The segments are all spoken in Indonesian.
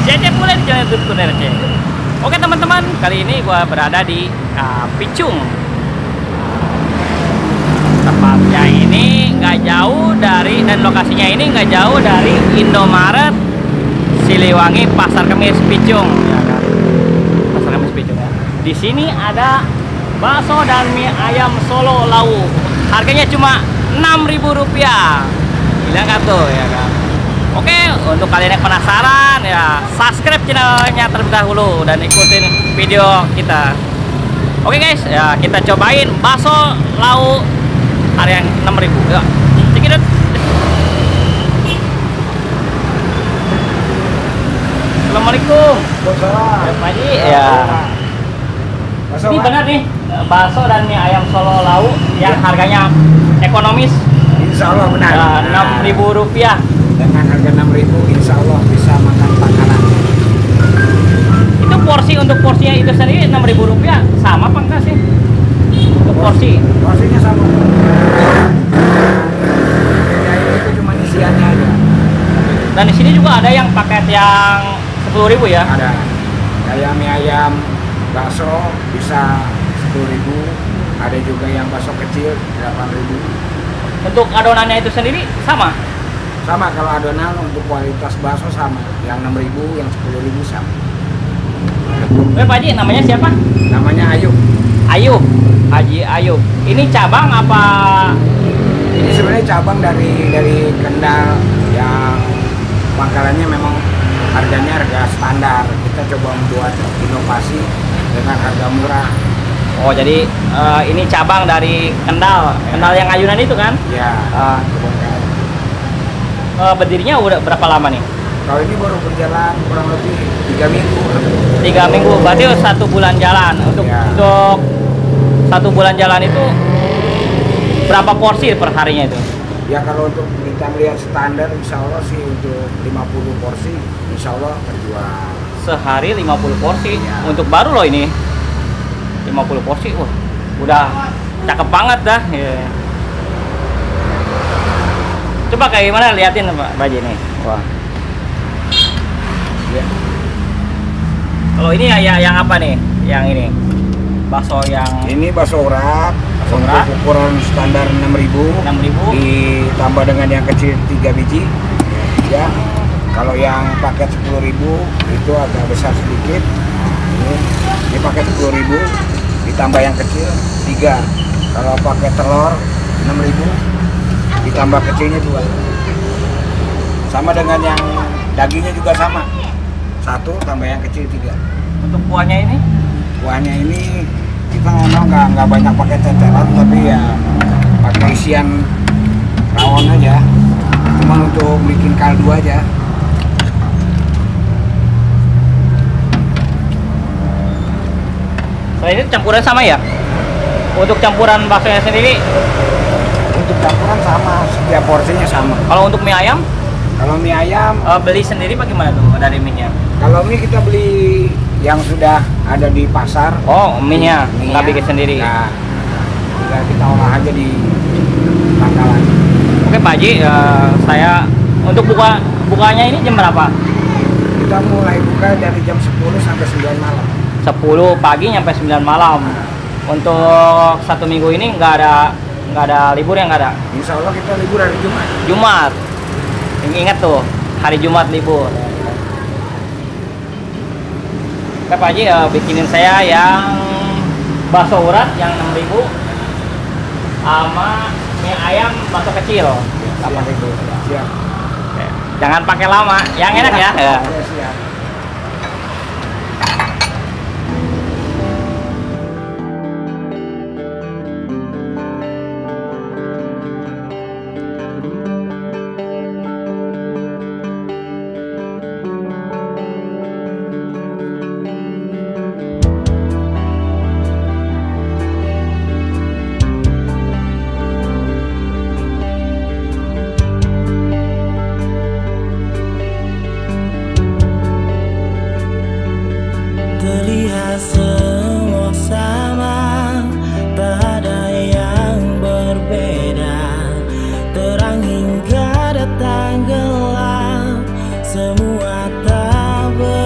Cecep mulai di Jalan Tuner C. Oke teman-teman, kali ini gua berada di Picung. Tempatnya ini nggak jauh dari, dan lokasinya ini nggak jauh dari Indomaret Siliwangi Pasar Kemis Picung, ya kan? Pasar Kemis Picung ya. Di sini ada bakso dan mie ayam Solo lauk. Harganya cuma Rp6.000. Gila nggak tuh, ya kan? Oke, untuk kalian yang penasaran ya, subscribe channelnya terlebih dahulu dan ikutin video kita. Oke guys, ya kita cobain bakso lauk harga Rp6.000. Ya, cekidot. Assalamualaikum. Ya, Pak Haji, ya. Ini benar nih, bakso dan mie ayam Solo lauk yang harganya ekonomis. Insya Allah benar. Rp6.000. Dengan harga 6.000, insya Allah bisa makan makanan. Itu porsi, untuk porsinya itu sendiri Rp6.000 sama apa enggak sih? Untuk porsi? Porsinya sama. Ya itu cuma isiannya aja. Dan di sini juga ada yang paket yang 10.000 ya? Ada. Kayak mie ayam bakso bisa 10.000. Ada juga yang bakso kecil 8.000. Untuk adonannya itu sendiri sama? Sama, kalau adonan untuk kualitas bakso sama. Yang 6.000, yang 10.000 sama. Pak Haji, namanya siapa? Namanya Ayub. Ayub, Haji Ayub. Ini cabang apa? Ini sebenarnya cabang dari Kendal yang pangkalannya memang harganya harga standar. Kita coba membuat inovasi dengan harga murah. Oh, jadi ini cabang dari Kendal. Kendal yang ayunan itu kan? Ya. Berdirinya udah berapa lama nih? Kalau ini baru berjalan kurang lebih 3 minggu. 3 minggu, berarti 1 bulan jalan. Untuk Ya. untuk 1 bulan jalan itu berapa porsi per harinya itu? Ya kalau untuk kita melihat standar, insya Allah sih untuk 50 porsi, insya Allah terjual. Sehari 50 porsi. Ya. Untuk baru loh ini 50 porsi. Wah, udah cakep banget dah. Ya. Coba kayak gimana, liatin Pak Haji nih. Wah. Ya. Kalau ini ya yang apa nih? Yang ini bakso yang Ini bakso urat. Bakso Untuk urat. ukuran standar 6.000. 6.000. Ditambah dengan yang kecil 3 biji. Ya. Kalau yang paket 10.000 itu agak besar sedikit. Ini paket 10.000 ditambah yang kecil 3. Kalau pakai telur 6.000 ditambah kecilnya 2. Sama dengan yang dagingnya juga sama. 1 tambah yang kecil 3. untuk kuahnya ini Kuahnya ini kita memang nggak banyak pakai ceceran, tapi ya pakai isian rawon aja. Cuma untuk bikin kaldu aja. ini campuran sama ya? Untuk campuran baksonya sendiri, Untuk campuran sama, setiap porsinya sama. kalau untuk mie ayam Kalau mie ayam, beli sendiri bagaimana tuh dari mie-nya? kalau mie kita beli yang sudah ada di pasar. Oh, mie-nya Mie-nya, nggak bikin sendiri. Nah, tinggal kita olah aja di pangkalan. Oke Pak Haji, saya untuk bukanya ini jam berapa? Kita mulai buka dari jam 10 sampai 9 malam. 10 pagi sampai 9 malam. Untuk 1 minggu ini nggak ada libur, yang nggak ada. Insya Allah kita libur hari Jumat. Jumat. Ingat tuh, hari Jumat libur. Oke Pak Haji, bikinin saya yang bakso urat yang 6.000 sama mie ayam bakso kecil 8.000. Siap. Oke. Jangan pakai lama, yang enak ya. Ya. Oke, siap. hingga datang gelap, semua tak ber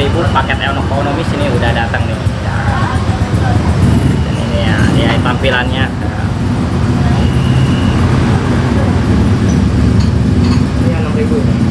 10.000 paket ekonomis ini udah datang nih. Dan ini ya tampilannya.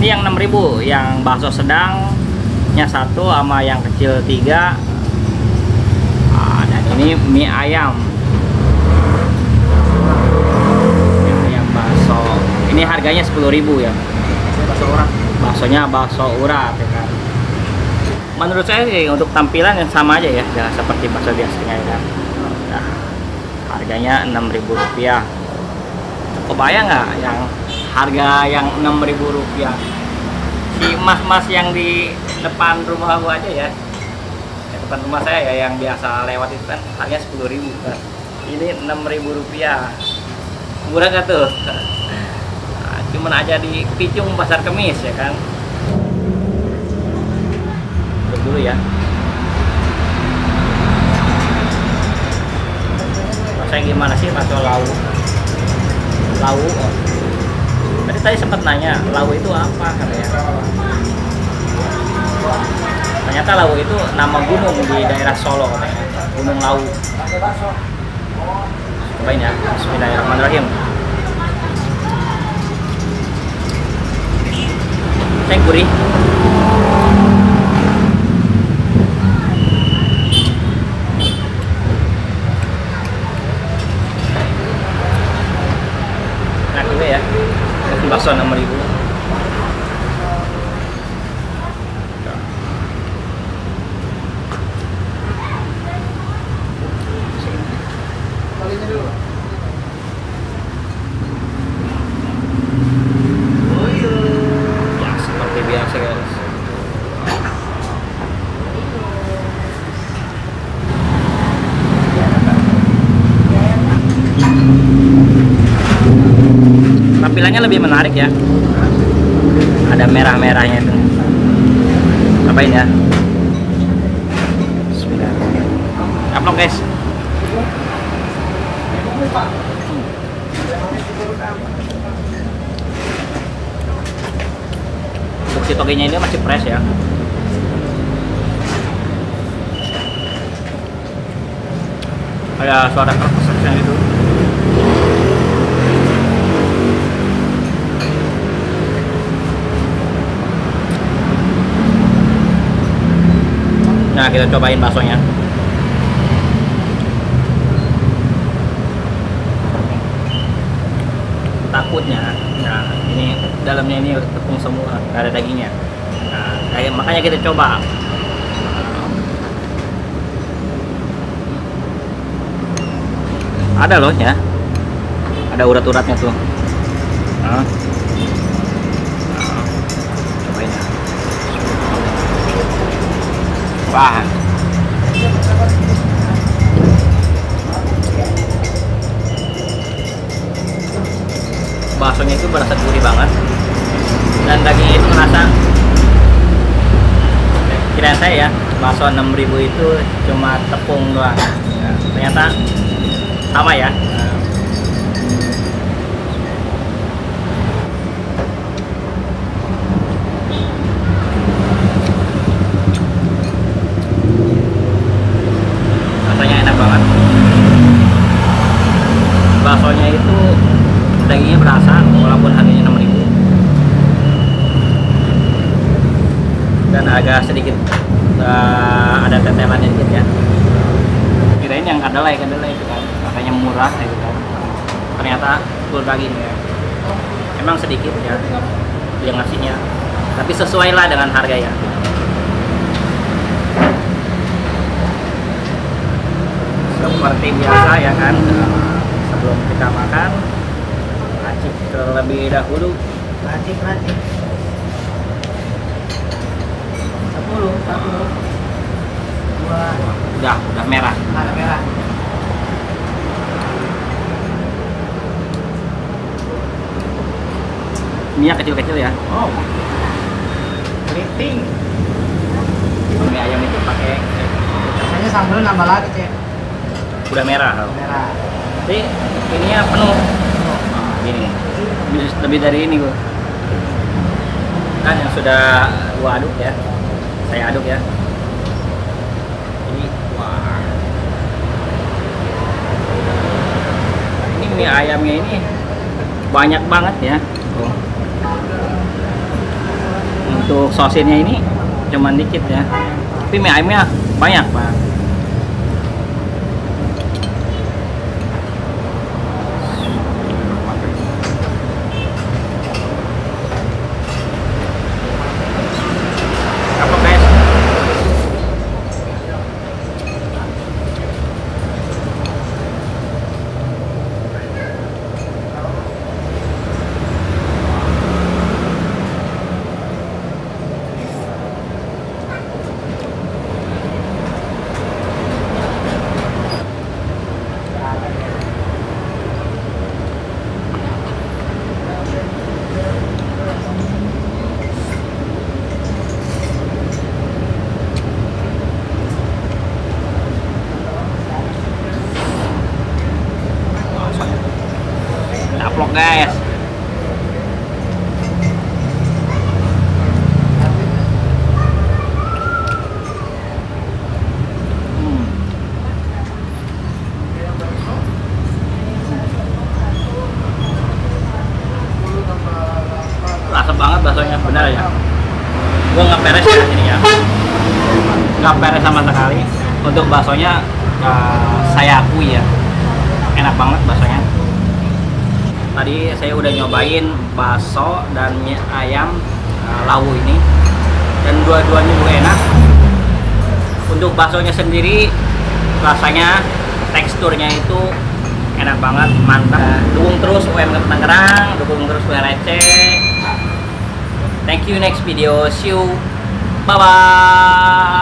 Ini yang 6.000, yang bakso sedangnya 1 sama yang kecil 3. Dan ini mie ayam. Mie ayam bakso. Ini harganya 10.000 ya. Baksonya bakso urat ya kan. Menurut saya sih untuk tampilan yang sama aja ya, seperti bakso biasanya ya kan. Nah, harganya Rp6.000. Kebayang nggak yang harga yang Rp6.000? Si mas-mas yang di depan rumah gua aja ya, depan rumah saya ya, yang biasa lewat itu kan harganya 10.000 kan. Ini Rp6.000. Murah gak tuh? Nah, cuman aja di Picung Pasar Kemis ya kan. Dulu ya. Rasanya gimana sih bakso lau? Oh. Tadi sempat nanya lau itu apa katanya. Ternyata lau itu nama gunung di daerah Solo katanya. Gunung Lau. Cobain ya. Bismillahirrahmanirrahim. Saya gurih. Enak juga ya. Bakso 6.000. Ya seperti biasa guys. Tampilannya lebih menarik ya, ada merah-merahnya itu. Cobain ya. Bismillahirrahmanirrahim. Upload guys. Untuk si togenya ini masih fresh ya. Ada suara kertas itu. Nah, kita cobain baksonya. Takutnya, nah ini dalamnya ini tepung semua, nggak ada dagingnya. Nah, makanya kita coba. Ada loh ya, ada urat-uratnya tuh. Nah. Cobain ya. Wah, baksonya itu berasa gurih banget dan dagingnya itu terasa. Kirain saya ya, bakso 6.000 itu cuma tepung doang. Ya, ternyata sama ya. Rasanya enak banget. Baksonya itu dagingnya berasa walaupun harganya 6.000 dan agak sedikit ada tetelannya dikit ya. Kirain yang kedelai itu kan makanya murah gitu kan, ternyata full daging ya. Emang sedikit ya dia ngasihnya, tapi sesuai lah dengan harga ya. Seperti biasa ya kan, sebelum kita makan racik terlebih dahulu. Racik 10, 1, 2. Udah merah. Ada merah. Minyak kecil-kecil ya. Oh. Keriting. Mie ayam itu pakai. Biasanya sambal nambah lagi, Cek. Udah merah. Merah. Tapi ininya penuh. Gini. Lebih dari ini gua. Kan yang sudah gua aduk ya. Saya aduk ya. mie ayamnya ini banyak banget ya. Tuh. Untuk sosinnya ini cuman dikit ya, tapi mie ayamnya banyak Pak. Apa guys? Caplok guys. Rasa banget baksonya, bener ya. Gua nggak peres ya ini ya. Nggak peres sama sekali. Untuk baksonya saya akui ya, enak banget baksonya. Tadi saya udah nyobain bakso dan mie ayam lawu ini, dan dua-duanya juga enak. Untuk baksonya sendiri rasanya, teksturnya itu enak banget, mantap. Dukung terus UMKM Tangerang, dukung terus WRC. Thank you, next video, see you, bye bye.